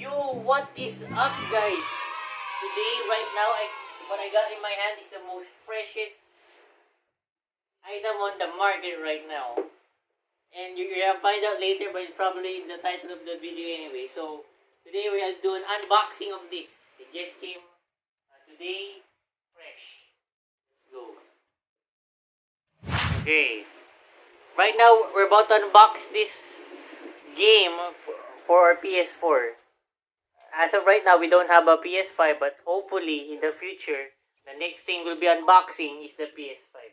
Yo, what is up, guys? Today, right now, what I got in my hand is the most freshest item on the market right now. And you're gonna find out later, but it's probably in the title of the video anyway. So, today we are doing unboxing of this. It just came today, fresh. Let's go. Okay. Right now, we're about to unbox this game for our PS4. As of right now, we don't have a PS5, but hopefully in the future, the next thing we'll be unboxing is the PS5.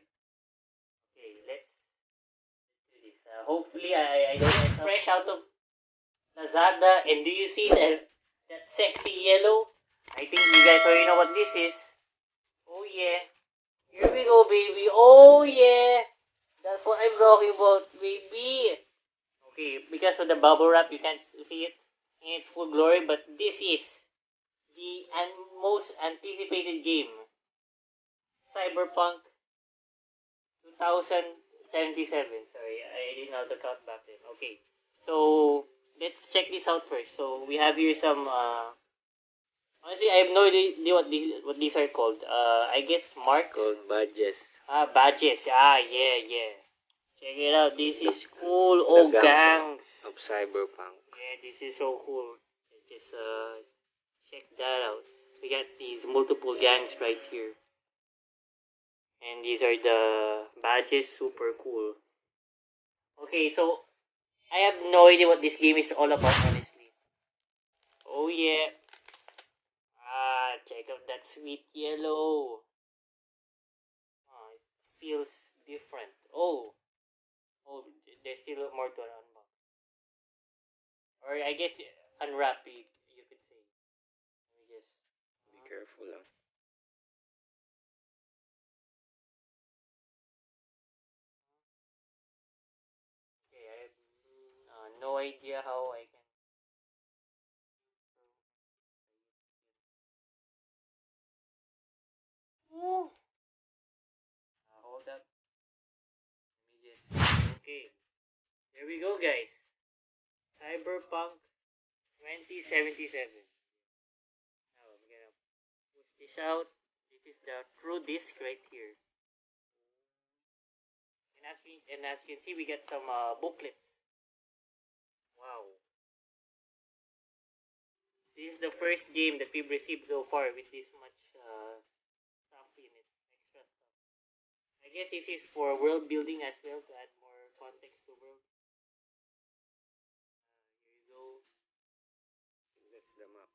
Okay, let's do this. Hopefully, I don't get fresh out of Lazada. And do you see that sexy yellow? I think you guys already know what this is. Oh yeah, here we go, baby. Oh yeah, that's what I'm talking about, baby. Okay, because of the bubble wrap, you can't see it in its full glory, but this is the most anticipated game, Cyberpunk 2077. Sorry, I didn't know how to count back then. Okay, so let's check this out first. So we have here some. Honestly, I have no idea what these are called. I guess marks. Called badges. Badges. Yeah. Check it out. This is cool. Oh, gangs Of Cyberpunk. Yeah, this is so cool. Just check that out. We got these multiple gangs right here. And these are the badges. Super cool. Okay, so I have no idea what this game is all about, honestly. Oh yeah. Check out that sweet yellow. It feels different. Oh, there's still more to unbox. Or I guess unwrap, you could say. Let me just. Be careful lang. Okay, I have no idea how I can. Ooh. Hold up. Let me just. Okay. There we go, guys. Cyberpunk 2077. Now I'm gonna push this out. This is the true disc right here. And as you can see, we got some booklets. Wow. This is the first game that we've received so far with this much stuff in it, extra stuff. I guess this is for world building as well, to add more context to world. Here you go. That's the map.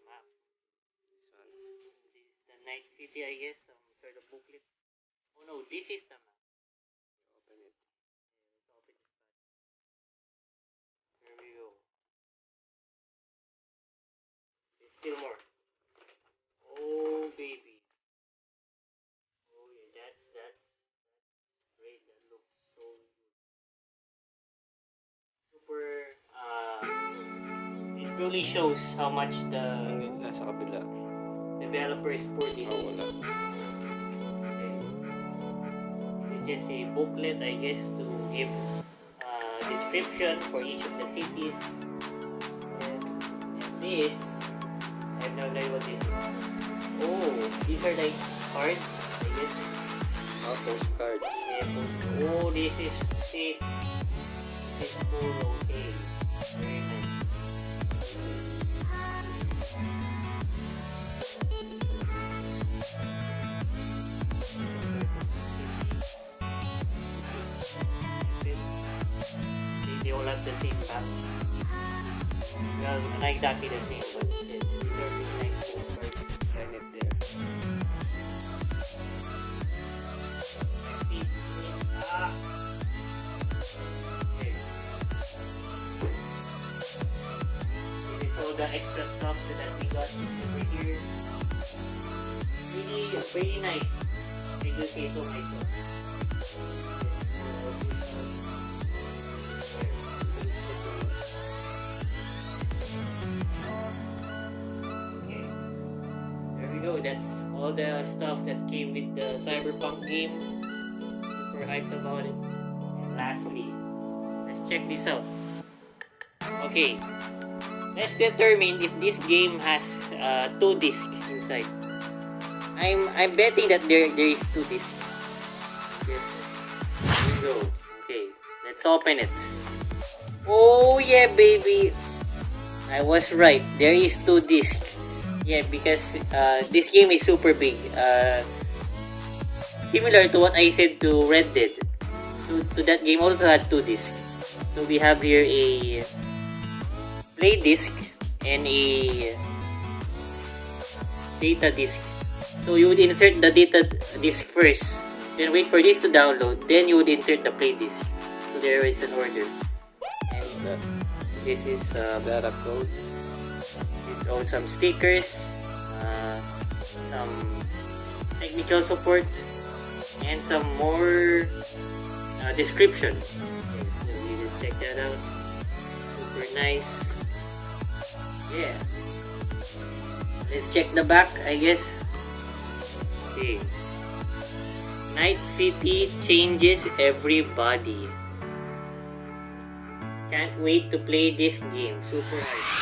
Map. This one. This is the night city, I guess. Some sort of booklet. Oh no, this is the map. Open it. Let's open this bad. Here we go. There's still more. Oh baby. Oh yeah, that's great. That looks so good. Super it really shows how much the Nasa kabila. developers put in Oh, this. wala. Okay. This is just a booklet, I guess, to give description for each of the cities. And this, I have no idea what this is. Oh, these are like cards, I guess. Oh, postcards. Yeah, oh, this is sick. This is cool, okay. Very nice. They all have the same back. Well, not exactly the same, but these are really nice postcards. Sign it there. Okay. This is all the extra stuff that we got over here. Really nice. I do say so myself. Okay. There we go. That's all the stuff that came with the Cyberpunk game. Super hyped about it. And lastly, let's check this out. Okay. Let's determine if this game has 2 discs inside. I'm betting that there is 2 discs. Yes. Here we go. Okay, let's open it. Oh yeah, baby. I was right. There is 2 discs. Yeah, because this game is super big. Similar to what I said to Red Dead. To that game also had 2 discs. So we have here a play disc and a data disc. So you would insert the data disc first, then wait for this to download, then you would insert the play disc. So there is an order. And this is Data code. this also some stickers, some technical support, and some more description. Okay, so you just check that out. Super nice. Yeah. Let's check the back, I guess. Okay. Night City changes everybody. Can't wait to play this game. Super nice.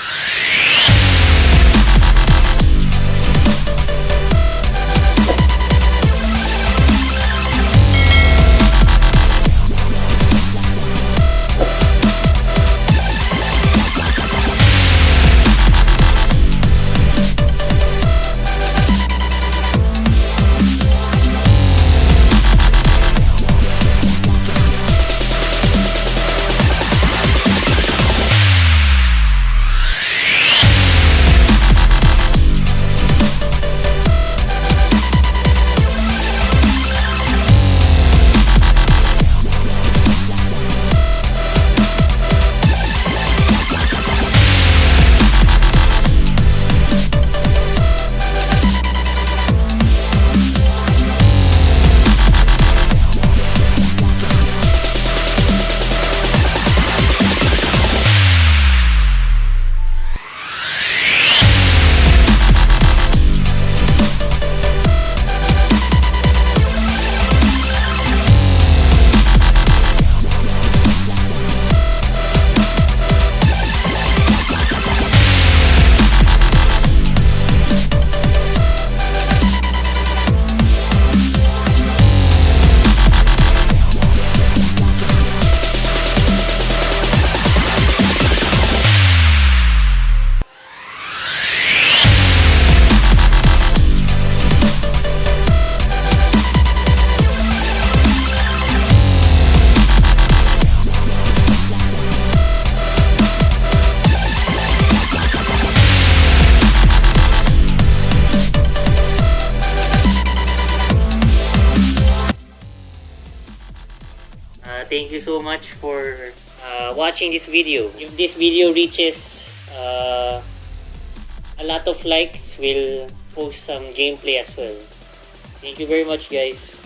Thank you so much for watching this video. If this video reaches a lot of likes, we'll post some gameplay as well. Thank you very much, guys.